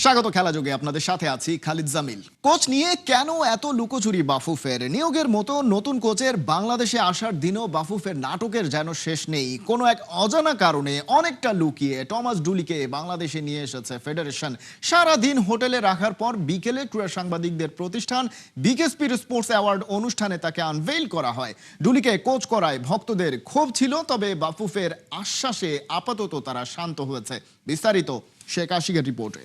স্বাগত খেলা যোগে আপনাদের সাথে আছি খালিদ জামিল। কোচ নিয়ে কেন এত লুকোচুরি বাফুফের? নিয়োগের মতো নতুন কোচের বাংলাদেশে আসার দিনও বাফুফের নাটকের যেন শেষ নেই। কোনো এক অজানা কারণে অনেকটা লুকিয়ে টমাস ডুলিকে বাংলাদেশে নিয়ে এসেছে ফেডারেশন। সারাদিন হোটেলে রাখার পর বিকেলে ক্রীড়া সাংবাদিকদের প্রতিষ্ঠান বিকেএসপির স্পোর্টস অ্যাওয়ার্ড অনুষ্ঠানে তাকে আনভেইল করা হয়। ডুলিকে কোচ করায় ভক্তদের ক্ষোভ ছিল, তবে বাফুফের আশ্বাসে আপাতত তারা শান্ত হয়েছে। বিস্তারিত শেখ আশিকের রিপোর্টে।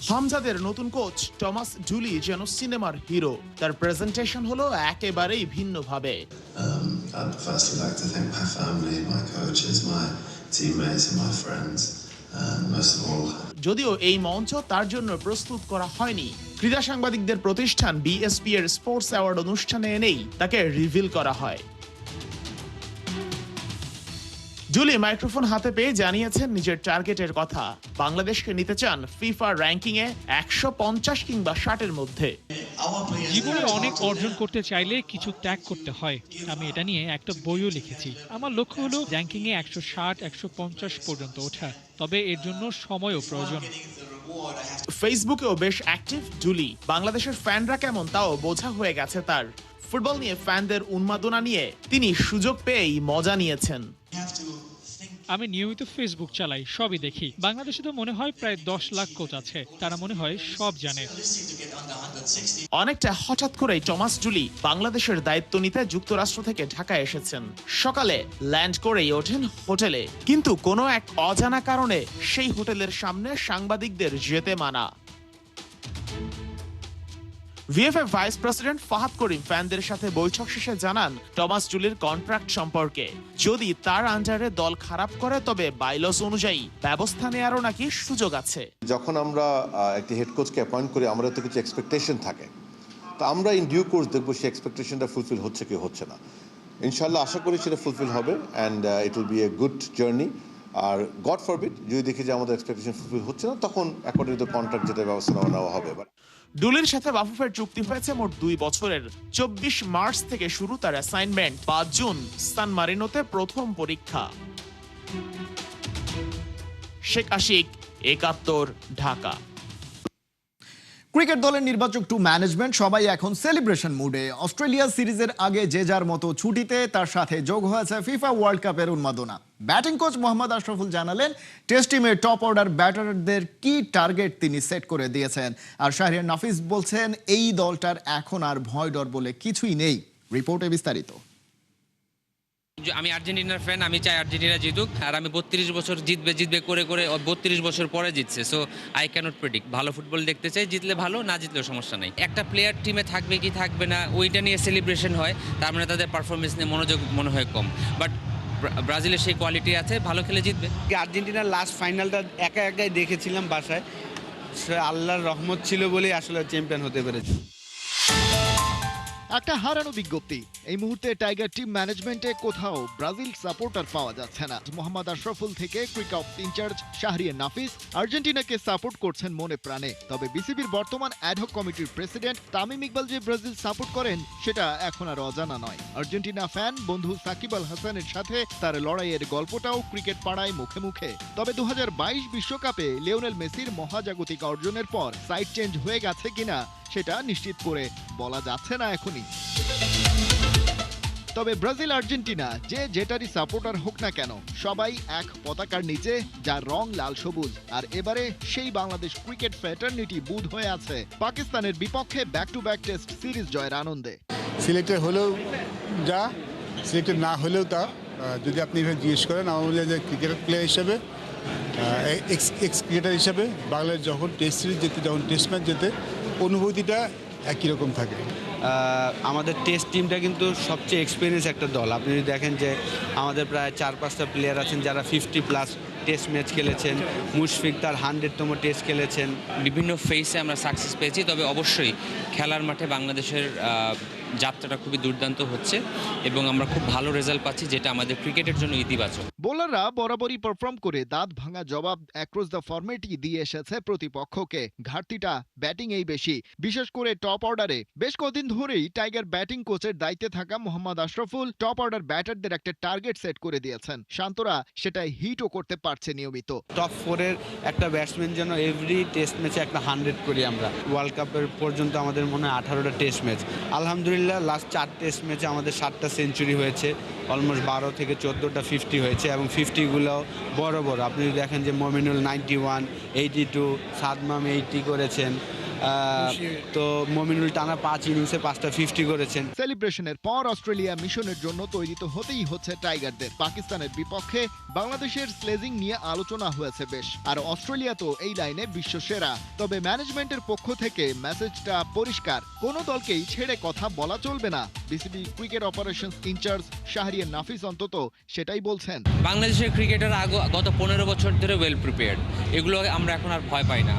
হামজাদের নতুন কোচ টমাস ডুলি যেন সিনেমার হিরো। তার প্রেজেন্টেশন হলো একেবারেই ভিন্নভাবে। I'd firstly like to thank my family, my coaches, my teammates and my friends, and most of all. যদিও এই মঞ্চ তার জন্য প্রস্তুত করা হয়নি, ক্রীড়া সাংবাদিকদের প্রতিষ্ঠান বিএসপি এর স্পোর্টস অ্যাওয়ার্ড অনুষ্ঠানে এনেই তাকে রিভিল করা হয়। জুলি মাইক্রোফোন হাতে পেয়ে জানিয়েছেন নিজের টার্গেটের কথা। বাংলাদেশকে নিতে চান ফিফা র্যাঙ্কিং এ 150 কিংবা 60 এর মধ্যে। জীবনে অনেক অর্জন করতে চাইলে কিছু ত্যাগ করতে হয়। আমি এটা নিয়ে একটা বইও লিখেছি। আমার লক্ষ্য হলো র্যাঙ্কিং এ 160-150 পর্যন্ত ওঠা, তবে এর জন্য সময়ও প্রয়োজন। ফেসবুকেও বেশ অ্যাক্টিভ জুলি। বাংলাদেশের ফ্যানরা কেমন তাও বোঝা হয়ে গেছে তার। ফুটবল নিয়ে ফ্যানদের উন্মাদনা নিয়ে তিনি সুযোগ পেয়েই মজা নিয়েছেন। আমি নিয়মিত ফেসবুক চালাই, সবই দেখি। বাংলাদেশে তো মনে হয় প্রায় 10 লাখ কোচ আছে, তারা মনে হয় সব জানে। অনেকটা হঠাৎ করেই টমাস ডুলি বাংলাদেশের দায়িত্ব নিতে যুক্তরাষ্ট্র থেকে ঢাকায় এসেছেন। সকালে ল্যান্ড করেই ওঠেন হোটেলে, কিন্তু কোনো এক অজানা কারণে সেই হোটেলের সামনে সাংবাদিকদের যেতে মানা। ভিএফএ ভাইস প্রেসিডেন্ট ফাহাদ করিম ফ্যানদের সাথে বৈঠক শেষে জানান টমাস ডুলির কন্ট্রাক্ট সম্পর্কে। যদি তার আন্ডারে দল খারাপ করে তবে বাইলস অনুযায়ী ব্যবস্থা নেওয়ারও নাকি সুযোগ আছে। যখন আমরা একটি হেড কোচকে অ্যাপয়েন্ট করি, আমাদের তো কিছু এক্সপেকটেশন থাকে, তো আমরা ইন ডিউ কোর্স দেখবো সেই এক্সপেকটেশনটা ফুলফিল হচ্ছে কি হচ্ছে না। ইনশাল্লাহ আশা করি সেটা ফুলফিল হবে and it will be a good journey. আর গড ফরবিড যদি দেখি যে আমাদের এক্সপেকটেশন ফুলফিল হচ্ছে না, তখন অ্যাকর্ডিং টু কন্ট্রাক্ট যেটা ব্যবস্থা নেওয়া হবে। ডুলির সাথে বাফুফের চুক্তি হয়েছে মোট 2 বছরের। 24 মার্চ থেকে শুরু তার অ্যাসাইনমেন্ট। 5 জুন সান মারিনোতে প্রথম পরীক্ষা। শেখ আশিক, 71, ঢাকা। ক্রিকেট দলের নির্বাচক টু ম্যানেজমেন্ট সবাই এখন সেলিব্রেশন মুডে। অস্ট্রেলিয়া সিরিজের আগে যে যার মতো ছুটিতে, তার সাথে যোগ হয়েছে ফিফা ওয়ার্ল্ড কাপের উন্মাদনা। ব্যাটিং কোচ মোহাম্মদ আশরাফুল জানালেন টেস্ট টিমের টপ অর্ডার ব্যাটারদের কি টার্গেট তিনি সেট করে দিয়েছেন। আর শাহরিয়ার নাফিস বলছেন এই দলটার এখন আর ভয় ডর বলে কিছুই নেই। রিপোর্টে বিস্তারিত। আমি আর্জেন্টিনার ফ্যান, আমি চাই আর্জেন্টিনা জিতুক। আর আমি 32 বছর জিতবে করে 32 বছর পরে জিতছে। So I cannot predict. ভালো ফুটবল দেখতে চাই, জিতলে ভালো, না জিতলেও সমস্যা নাই। একটা প্লেয়ার টিমে থাকবে কি থাকবে না ওইটা নিয়ে সেলিব্রেশন হয়, তার মানে তাদের পারফরমেন্স নিয়ে মনোযোগ মনে হয় কম। বাট ব্রাজিলের সেই কোয়ালিটি আছে, ভালো খেলে জিতবে। আর্জেন্টিনার লাস্ট ফাইনালটা একাই দেখেছিলাম বাসায়। আল্লাহর রহমত ছিল বলেই আসলে চ্যাম্পিয়ন হতে পেরেছে। একটা হারানো বিজ্ঞপ্তি। এই মুহূর্তে টাইগার টিম ম্যানেজমেন্টে কোথাও ব্রাজিল সাপোর্টার পাওয়া যাচ্ছে না। মোহাম্মদ আশরাফুল থেকে ক্রিক অফ ইনচার্জ শাহরিয়ার নাফিস আর্জেন্টিনাকে সাপোর্ট করছেন মনে প্রাণে। তবে বিসিবির বর্তমান অ্যাডহক কমিটির প্রেসিডেন্ট তামিম ইকবাল যে ব্রাজিল সাপোর্ট করেন সেটা এখন আর অজানা নয়। আর্জেন্টিনা ফ্যান বন্ধু সাকিব আল হাসানের সাথে তার লড়াইয়ের গল্পটাও ক্রিকেট পাড়ায় মুখে মুখে। তবে 2022 বিশ্বকাপে লিওনেল মেসির মহাজাগতিক অর্জনের পর সাইড চেঞ্জ হয়ে গেছে কিনা সেটা নিশ্চিত করে বলা যাচ্ছে না এখনই। তবে ব্রাজিল আর্জেন্টিনা যে যেটারই সাপোর্টার হোক না কেন, সবাই এক পতাকার নিচে, যার রং লাল সবুজ। আর এবারে সেই বাংলাদেশ ক্রিকেট ফ্র্যাটার্নিটি বুঁদ হয়ে আছে পাকিস্তানের বিপক্ষে back to back test series জয়ের আনন্দে। সিলেক্টেড হলেও যা, সিলেক্টেড না হলেও তা। যদি আপনি এভাবে জিজ্ঞেস করেন, আমার মনে হয় যে ক্রিকেট প্লেয়ার হিসেবে, এক্স ক্রিকেটার হিসেবে বাংলাদেশ যখন টেস্ট সিরিজ যেতে, যখন টেস্ট ম্যাচ যেতে, অনুভূতিটা একই রকম থাকে। আমাদের টেস্ট টিমটা কিন্তু সবচেয়ে এক্সপিরিয়েন্স একটা দল। আপনি যদি দেখেন যে আমাদের প্রায় 4-5টা প্লেয়ার আছেন যারা 50+ টেস্ট ম্যাচ খেলেছেন। মুশফিক তার 100তম টেস্ট খেলেছেন। বিভিন্ন ফেসে আমরা সাকসেস পেয়েছি, তবে অবশ্যই খেলার মাঠে বাংলাদেশের যাত্রাটা খুবই দুর্দান্ত হচ্ছে এবং আমরা খুব ভালো রেজাল্ট পাচ্ছি, যেটা আমাদের ক্রিকেটের জন্য ইতিবাচক। বোলাররা বরাবরই পারফর্ম করে দাঁত ভাঙা জবাব অ্যাক্রস দ্য ফরম্যাটই দিয়ে এসেছে প্রতিপক্ষকে। ঘাটতিটা ব্যাটিং এই বেশি, বিশেষ করে টপ অর্ডারে। বেশ কদিন ধরেই টাইগার ব্যাটিং কোচের দায়িত্বে থাকা মোহাম্মদ আশরাফুল টপ অর্ডার ব্যাটারদের একটা টার্গেট সেট করে দিয়েছেন। শান্তরা সেটাই হিটও করতে পারছে নিয়মিত। টপ 4-এর একটা ব্যাটসম্যান যেন এভরি টেস্ট ম্যাচে একটা 100 করি আমরা। ওয়ার্ল্ড কাপের পর্যন্ত আমাদের মনে হয় 18টা টেস্ট ম্যাচ। আলহামদুলিল্লাহ লাস্ট 4 টেস্ট ম্যাচে আমাদের 7টা সেঞ্চুরি হয়েছে, অলমোস্ট 12 থেকে 14টা 50 হয়েছে এবং 50গুলো বড় বড়। আপনি যদি দেখেন যে মমিনুল 91, 82, সাদমাম 80 করেছেন, তো মমিনুল টানা 5 ইনিংসে 5টা 50 করেছেন। সেলিব্রেশনের পর অস্ট্রেলিয়া মিশনের জন্য তৈরি তো হতেই হচ্ছে টাইগারদের। পাকিস্তানের বিপক্ষে বাংলাদেশের স্লেজিং নিয়ে আলোচনা হয়েছে বেশ, আর অস্ট্রেলিয়া তো এই লাইনে বিশ্ব সেরা। তবে ম্যানেজমেন্টের পক্ষ থেকে মেসেজটা পরিষ্কার, কোনো দলকেই ছেড়ে কথা বলা চলবে না। BCB cricket operations in charge Shahriar Nafees অন্তত সেটাই বলছেন। বাংলাদেশের ক্রিকেটার গত 15 বছর ধরে ওয়েল প্রিপেয়ার্ড, এগুলো আমরা এখন আর ভয় পাই না।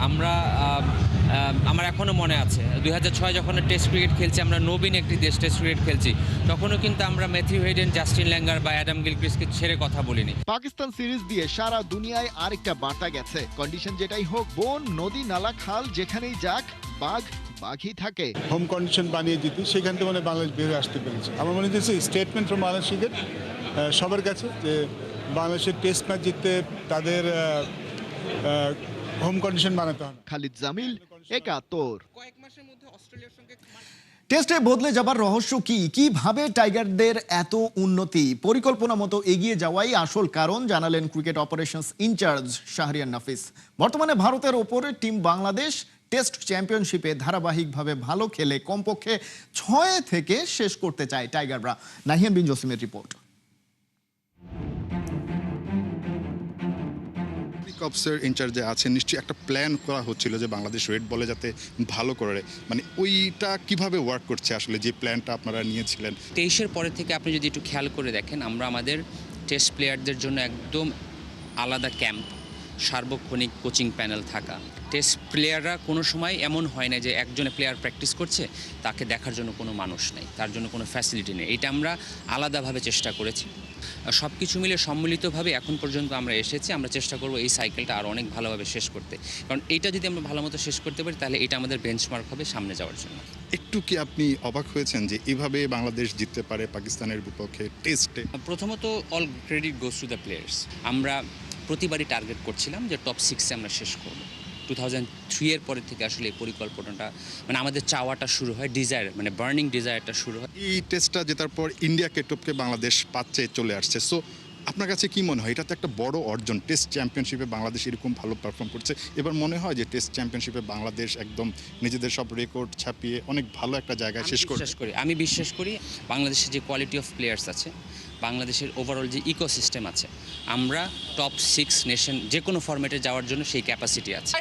আমার এখনও মনে আছে 2006 যখন টেস্ট ক্রিকেট খেলছি, আমরা নবীন একটি দেশ টেস্ট ক্রিকেট খেলছি, তখনও কিন্তু আমরা ম্যাথিউ হেডেন, জাস্টিন ল্যাঙ্গার বা অ্যাডাম গিলক্রিস্টকে ছেড়ে কথা বলিনি। পাকিস্তান সিরিজ দিয়ে সারা দুনিয়ায় আরেকটা বার্তা গেছে, কন্ডিশন যেটাই হোক, বন, নদী, নালা, খাল যেখানেই যাক, বাঘ বাঘই থাকে। হোম কন্ডিশন বানিয়ে দিতে সেখান থেকে মানে বাংলাদেশ বেরিয়ে আসতে পেরেছে। আমার মনে হচ্ছে স্টেটমেন্ট ফ্রম বাংলাদেশ ক্রিকেট সবার কাছে যে বাংলাদেশের টেস্ট ম্যাচ জিততে তাদের হোম কন্ডিশন বানাতে হবে। খালিদ জামিল, একাত্তর। টেস্টে বদলে যাবার রহস্য কি? কিভাবে টাইগারদের এত উন্নতি? পরিকল্পনা মতো এগিয়ে যাওয়াই আসল কারণ, জানালেন ক্রিকেট অপারেশনস ইনচার্জ শাহরিয়ার নাফিস। বর্তমানে ভারতের ওপরে টিম বাংলাদেশ টেস্ট চ্যাম্পিয়নশিপে ধারাবাহিকভাবে ভালো খেলে কমপক্ষে 6 থেকে শেষ করতে চায় টাইগাররা। নাহিয়ান বিন জসিমের রিপোর্ট। কপসের ইনচার্জে আছেন, নিশ্চয়ই একটা প্ল্যান করা হচ্ছিল যে বাংলাদেশ রেড বলে যাতে ভালো করে, মানে ওইটা কিভাবে ওয়ার্ক করছে আসলে, যে প্ল্যানটা আপনারা নিয়েছিলেন? 23-এর পরে থেকে আপনি যদি একটু খেয়াল করে দেখেন, আমরা আমাদের টেস্ট প্লেয়ারদের জন্য একদম আলাদা ক্যাম্প, সার্বক্ষণিক কোচিং প্যানেল থাকা। টেস্ট প্লেয়াররা কোনো সময় এমন হয় না যে একজনে প্লেয়ার প্র্যাকটিস করছে, তাকে দেখার জন্য কোনো মানুষ নেই, তার জন্য কোনো ফ্যাসিলিটি নেই। এটা আমরা আলাদাভাবে চেষ্টা করেছি। সব কিছু মিলে সম্মিলিতভাবে এখন পর্যন্ত আমরা এসেছি। আমরা চেষ্টা করব এই সাইকেলটা আরও অনেক ভালোভাবে শেষ করতে, কারণ এইটা যদি আমরা ভালো মতো শেষ করতে পারি তাহলে এটা আমাদের বেঞ্চমার্ক হবে সামনে যাওয়ার জন্য। একটু কি আপনি অবাক হয়েছেন যে এভাবে বাংলাদেশ জিততে পারে পাকিস্তানের বিপক্ষে টেস্টে? প্রথমত all credit goes to the players. আমরা প্রতিবারই টার্গেট করছিলাম যে টপ 6-এ আমরা শেষ করব। 2003-এর পরে থেকে আসলে এই পরিকল্পনাটা, মানে আমাদের চাওয়াটা শুরু হয়, ডিজায়ার, মানে বার্নিং ডিজায়ারটা শুরু হয়। এই টেস্টটা জেতার পর ইন্ডিয়াকে টপকে বাংলাদেশ পাচ্ছে চলে আসছে। সো আপনার কাছে কি মনে হয়, এটা তো একটা বড় অর্জন? টেস্ট চ্যাম্পিয়নশিপে বাংলাদেশ এরকম ভালো পারফর্ম করছে, এবার মনে হয় যে টেস্ট চ্যাম্পিয়নশিপে বাংলাদেশ একদম নিজেদের সব রেকর্ড ছাপিয়ে অনেক ভালো একটা জায়গায় শেষ করবে? আমি বিশ্বাস করি বাংলাদেশের যে কোয়ালিটি অফ প্লেয়ার্স আছে, বাংলাদেশের ওভারঅল যে ইকোসিস্টেম আছে, আমরা টপ 6 নেশন যে কোনো ফরম্যাটে যাওয়ার জন্য সেই ক্যাপাসিটি আছে।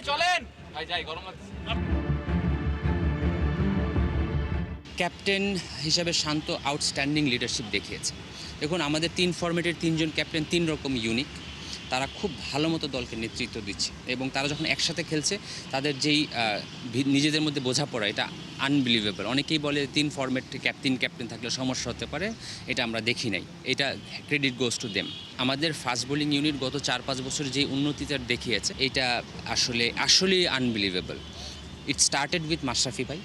ক্যাপ্টেন হিসাবে শান্ত আউটস্ট্যান্ডিং লিডারশিপ দেখিয়েছে। দেখুন, আমাদের 3 ফরম্যাটের 3জন ক্যাপ্টেন 3 রকম ইউনিক। তারা খুব ভালো মতো দলকে নেতৃত্ব দিচ্ছে এবং তারা যখন একসাথে খেলছে তাদের যেই নিজেদের মধ্যে বোঝাপড়া, এটা আনবিলিভেবল। অনেকেই বলে 3 ফরম্যাটে ক্যাপ্টেন থাকলে সমস্যা হতে পারে, এটা আমরা দেখি নাই। এটা ক্রেডিট গোস টু দেম। আমাদের ফাস্ট বোলিং ইউনিট গত 4-5 বছর যে উন্নতিটা দেখিয়েছে, এটা আসলেই unbelievable. It started with Mashrafe ভাই,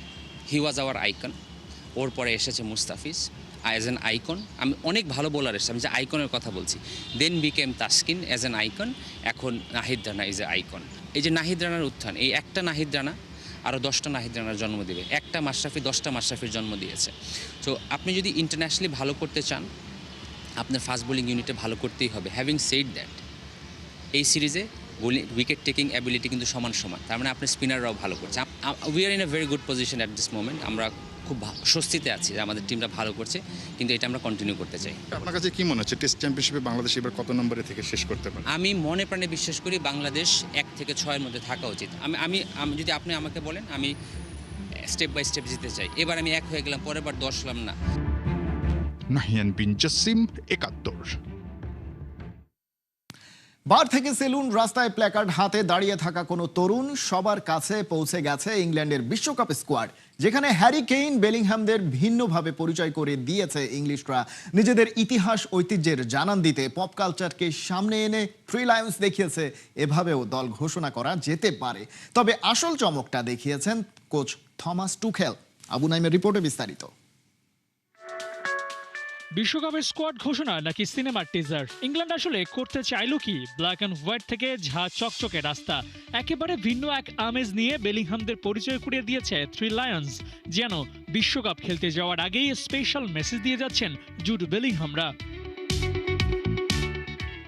হি ওয়াজ আওয়ার আইকন। ওর পরে এসেছে মুস্তাফিজ অ্যাজ অ্যান আইকন। আমি অনেক ভালো বোলার এসেছে, আমি যে আইকনের কথা বলছি। Then became Taskin as an icon. এখন Nahid Rana is a icon. এই যে নাহিদ রানার উত্থান, এই একটা নাহিদ রানা আরও 10টা নাহিদ রানার জন্ম দেবে। একটা মাশরাফি 10টা মাশরাফির জন্ম দিয়েছে। তো আপনি যদি ইন্টারন্যাশনালি ভালো করতে চান, আপনার ফাস্ট বোলিং ইউনিটে ভালো করতেই হবে। হ্যাভিং সেড দ্যাট, এই সিরিজে উইকেট টেকিং অ্যাবিলিটি কিন্তু সমান। তার মানে আপনার স্পিনাররাও ভালো করছে। We are in a very good position at this moment. আমরা খুব স্বস্তিতে আছি যে আমাদের টিমটা ভালো করছে, কিন্তু এটা আমরা কন্টিনিউ করতে চাই। আপনার কাছে কি মনে হচ্ছে টেস্ট চ্যাম্পিয়নশিপে বাংলাদেশ এবার কত নম্বরে থেকে শেষ করতে পারে? আমি মনে প্রাণে বিশ্বাস করি বাংলাদেশ 1 থেকে 6-এর মধ্যে থাকা উচিত। আমি যদি আপনি আমাকে বলেন, আমি স্টেপ বাই স্টেপ জিতে চাই। এবার আমি 1 হয়ে গেলাম, পরের বার 10 হলাম না। নাহিয়ান বিন জসিম, 71। বার থেকে সেলুন, রাস্তায় প্ল্যাকার্ড হাতে দাঁড়িয়ে থাকা কোনো তরুণ সবার কাছে পৌঁছে গেছে ইংল্যান্ডের বিশ্বকাপ স্কোয়াড, যেখানে হ্যারি কেইন, বেলিংহ্যামদের ভিন্নভাবে পরিচয় করে দিয়েছে ইংলিশরা। নিজেদের ইতিহাস ঐতিহ্যের জানান দিতে পপ কালচারকে সামনে এনে থ্রি লায়ন্স দেখিয়েছে এভাবেও দল ঘোষণা করা যেতে পারে। তবে আসল চমকটা দেখিয়েছেন কোচ থমাস টুখেল। আবু নাইমের রিপোর্টে বিস্তারিত। বিশ্বকাপের স্কোয়াড ঘোষণা নাকি সিনেমার টিজার? ইংল্যান্ড আসলে করতে চাইলো কি? ব্ল্যাক অ্যান্ড হোয়াইট থেকে ঝা চকচকে রাস্তা, একেবারে ভিন্ন এক আমেজ নিয়ে বেলিংহামদের পরিচয় করিয়ে দিয়েছে থ্রি লায়ন্স। যেন বিশ্বকাপ খেলতে যাওয়ার আগেই স্পেশাল মেসেজ দিয়ে যাচ্ছেন জুড বেলিংহামরা।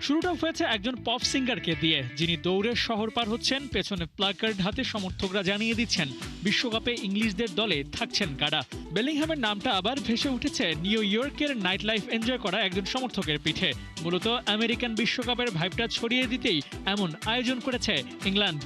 শুরুটা হয়েছে একজন পপ সিঙ্গারকে দিয়ে, যিনি দৌড়ে শহর পার হচ্ছেন, পেছনে প্ল্যাকার্ড হাতে সমর্থকরা জানিয়ে দিচ্ছেন বিশ্বকাপে ইংলিশদের দলে থাকছেন কারা। বেলিংহামের নামটা আবার ভেসে উঠেছে নিউ ইয়র্কের নাইট লাইফ এনজয় করা একজন সমর্থকের পিঠে। মূলত আমেরিকান বিশ্বকাপের ভাইবটা ছড়িয়ে দিতেই এমন আয়োজন করেছে ইংল্যান্ড।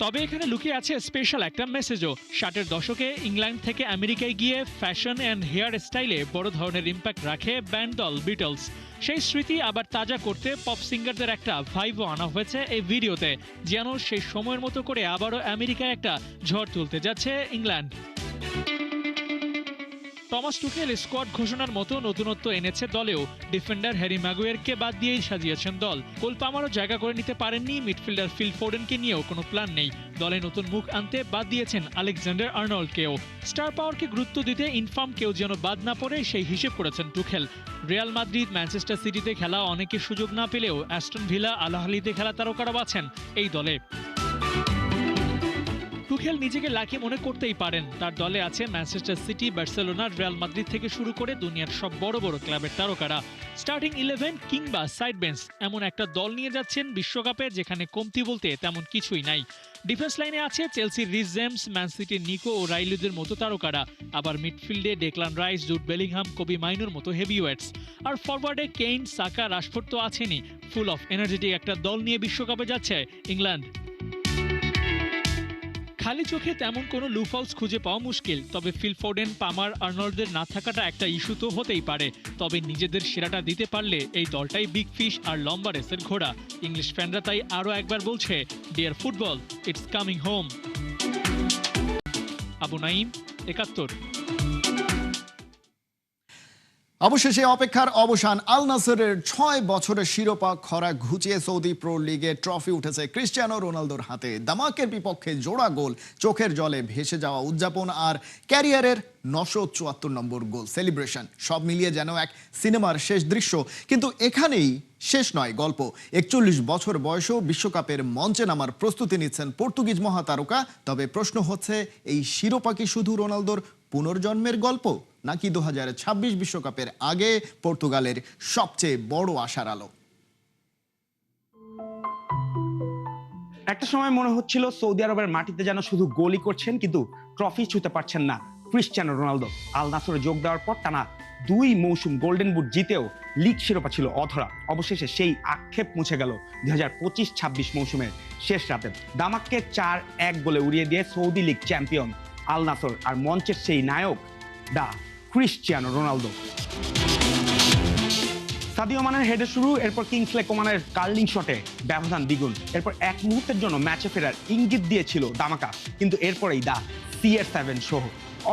তবে এখানে লুকিয়ে আছে স্পেশাল একটা মেসেজও। 60-এর দশকে ইংল্যান্ড থেকে আমেরিকায় গিয়ে ফ্যাশন অ্যান্ড হেয়ার স্টাইলে বড় ধরনের ইম্প্যাক্ট রাখে ব্যান্ড দল বিটলস। সেই স্মৃতি আবার তাজা করতে পপ সিঙ্গারদের একটা ভাইবও আনা হয়েছে এই ভিডিওতে, যেন সেই সময়ের মতো করে আবারও আমেরিকায় একটা ঝড় তুলতে যাচ্ছে ইংল্যান্ড। টমাস টুখেল স্কোয়াড ঘোষণার মতো নতুনত্ব এনেছে দলেও। ডিফেন্ডার হ্যারি ম্যাগুয়ারকে বাদ দিয়েই সাজিয়েছেন দল। কোল পামারও জায়গা করে নিতে পারেননি, মিডফিল্ডার ফিল ফোডেনকে নিয়েও কোনো প্ল্যান নেই। দলে নতুন মুখ আনতে বাদ দিয়েছেন আলেকজান্ডার আর্নল্ডকেও। স্টার পাওয়ারকে গুরুত্ব দিতে ইনফর্ম কেউ যেন বাদ না পড়ে সেই হিসেব করেছেন টুখেল। রিয়াল মাদ্রিদ, ম্যানচেস্টার সিটিতে খেলা অনেকে সুযোগ না পেলেও অ্যাস্টন ভিলা, আল আহলিতে খেলা তারকারা আছেন এই দলে। টুখেল নিজেকে লাকি মনে করতেই পারেন, তার দলে আছে Manchester city, Barcelona, Real Madrid থেকে শুরু করে দুনিয়ার সব বড় বড় ক্লাবের তারকারা। স্টার্টিং 11 কিংবা সাইড বেঞ্চ এমন একটা দল নিয়ে যাচ্ছেন বিশ্বকাপে, যেখানে কমতি বলতে তেমন কিছুই নাই। ডিফেন্স লাইনে আছে চেলসির রিস জেমস, ম্যান সিটির নিকো ও রাইলিদের মতো তারকারা। আবার মিডফিল্ডে ডেকলান রাইস, জুড বেলিংহাম, কবি মাইনুর মতো হেভিওয়েটস। আর ফরওয়ার্ডে কেইন, সাকা, রাশফোর্ড তো আছেনই। ফুল অফ এনার্জেটিক একটা দল নিয়ে বিশ্বকাপে যাচ্ছে ইংল্যান্ড। খালি চোখে তেমন কোনো লুফলস খুঁজে পাওয়া মুশকিল, তবে ফিল ফোডেন, পামার, আর্নল্ডের না থাকাটা একটা ইস্যু তো হতেই পারে। তবে নিজেদের সেরাটা দিতে পারলে এই দলটাই বিগ ফিশ আর লম্বা রেসের ঘোড়া। ইংলিশ ফ্যানরা তাই আরও একবার বলছে, dear football, it's coming home. Abu Naim, ৭১। অবশেষে অপেক্ষার অবসান। আল নাসরের ৬ বছরের শিরোপা খরা ঘুচিয়ে সৌদি প্রো লিগে ট্রফি উঠেছে ক্রিস্টিয়ানো রোনালদোর হাতে। দামাকের বিপক্ষে জোড়া গোল, চোখের জলে ভেসে যাওয়া উদযাপন আর ক্যারিয়ারের ৯৭৪ নম্বর গোল সেলিব্রেশন, সব মিলিয়ে যেন এক সিনেমার শেষ দৃশ্য। কিন্তু এখানেই শেষ নয় গল্প। ৪১ বছর বয়সেও বিশ্বকাপের মঞ্চে নামার প্রস্তুতি নিচ্ছেন পর্তুগিজ মহাতারকা। তবে প্রশ্ন হচ্ছে, এই শিরোপা কি শুধু রোনালদোর পুনর্জন্মের গল্প, নাকি ২০২৬ বিশ্বকাপের আগে পর্তুগালের সবচেয়ে বড় আশার আলো? একটা সময় মনে হচ্ছিল সৌদি আরবের মাটিতে যেন শুধু গোলই করছেন, কিন্তু ট্রফি ছুঁতে পারছেন না ক্রিস্টিয়ানো রোনালদো। আল নাসরে যোগ দেওয়ার পর টানা 2 মৌসুম গোল্ডেন বুট জিতেও লিগ শিরোপা ছিল অধরা। অবশেষে সেই আক্ষেপ মুছে গেল ২০২৫-২৬ মৌসুমের শেষ রাতে। দামাককে ৪-১ গোলে উড়িয়ে দিয়ে সৌদি লিগ চ্যাম্পিয়ন আল নাসর, আর মঞ্চের সেই নায়ক দা ক্রিস্টিয়ানো রোনালদো। সাদিও মানের হেডে শুরু, এরপর কিংসলে কোমানের কার্লিং শটে ব্যবধান দ্বিগুণ। এরপর এক মুহূর্তের জন্য ম্যাচে ফেরার ইঙ্গিত দিয়েছিল দামাকা, কিন্তু এরপরেই দা CR7 সহ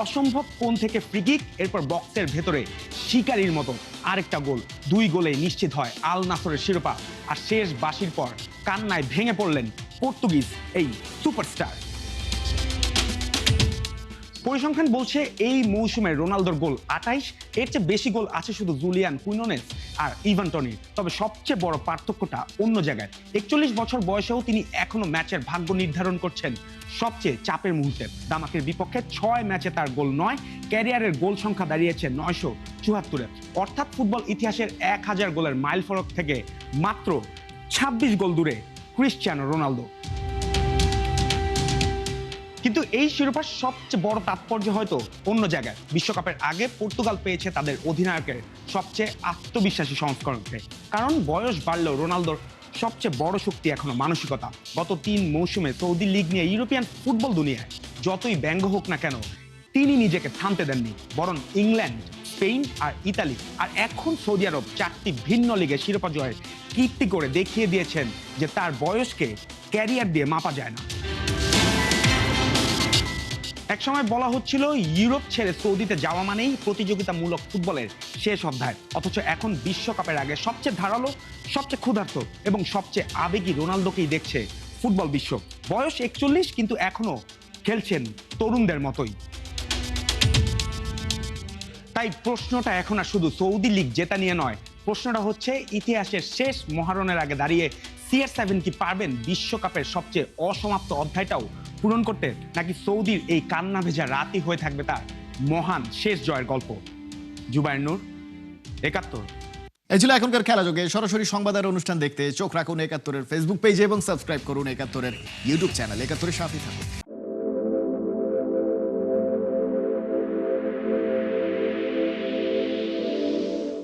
অসম্ভব কোণ থেকে ফ্রিকিক, এরপর বক্সের ভেতরে শিকারির মতো আরেকটা গোল। 2 গোলেই নিশ্চিত হয় আল নাসরের শিরোপা। আর শেষ বাঁশির পর কান্নায় ভেঙে পড়লেন পর্তুগিজ এই সুপারস্টার। পরিসংখ্যান বলছে এই মৌসুমে রোনালদোর গোল ২৮, এর চেয়ে বেশি গোল আছে শুধু জুলিয়ান কুইনোনেস আর ইভান টনির। তবে সবচেয়ে বড় পার্থক্যটা অন্য জায়গায়। ৪১ বছর বয়সেও তিনি এখনো ম্যাচের ভাগ্য নির্ধারণ করছেন সবচেয়ে চাপের মুহূর্তে। দামাকের বিপক্ষে ৬ ম্যাচে তার গোল ৯, ক্যারিয়ারের গোল সংখ্যা দাঁড়িয়েছে ৯৭৪। অর্থাৎ ফুটবল ইতিহাসের ১০০০ গোলের মাইল ফলক থেকে মাত্র ২৬ গোল দূরে ক্রিস্টিয়ানো রোনালদো। কিন্তু এই শিরোপার সবচেয়ে বড় তাৎপর্য হয়তো অন্য জায়গায়। বিশ্বকাপের আগে পর্তুগাল পেয়েছে তাদের অধিনায়কের সবচেয়ে আত্মবিশ্বাসী সংস্করণকে। কারণ বয়স বাড়লেও রোনালদোর সবচেয়ে বড় শক্তি এখনো মানসিকতা। গত ৩ মৌসুমে সৌদি লিগ নিয়ে ইউরোপিয়ান ফুটবল দুনিয়ায় যতই ব্যঙ্গ হোক না কেন, তিনি নিজেকে থামতে দেননি, বরং ইংল্যান্ড, স্পেন আর ইতালি আর এখন সৌদি আরব 4টি ভিন্ন লিগে শিরোপা জয়ের কীর্তি করে দেখিয়ে দিয়েছেন যে তার বয়সকে ক্যারিয়ার দিয়ে মাপা যায় না। একসময় বলা হচ্ছিল ইউরোপ ছেড়ে সৌদিতে যাওয়া মানেই প্রতিযোগিতামূলক ফুটবলের শেষ অধ্যায়, অথচ এখন বিশ্বকাপের আগে সবচেয়ে ধারালো, সবচেয়ে ক্ষুধার্ত এবং সবচেয়ে আবেগী রোনালদোকেই দেখছে ফুটবল বিশ্ব। বয়স 41 কিন্তু এখনো খেলছেন তরুণদের মতোই। তাই প্রশ্নটা এখন আর শুধু সৌদি লিগ জেতা নিয়ে নয়, প্রশ্নটা হচ্ছে ইতিহাসের শেষ মহারণের আগে দাঁড়িয়ে CR7 কি পারবেন বিশ্বকাপের সবচেয়ে অসমাপ্ত অধ্যায়টাও পূরণ করতে, নাকি সৌদির এই কান্না ভেজা রাতই হয়ে থাকবে তার মহান শেষ জয়ের গল্প। জুবায়ের নূর, 71। এই ছিল এখনকার খেলা যোগে। সরাসরি সংবাদের অনুষ্ঠান দেখতে চোখ রাখুন 71-এর ফেসবুক পেজে এবং সাবস্ক্রাইব করুন 71-এর ইউটিউব চ্যানেল। 71-এর সাথে থাকুন।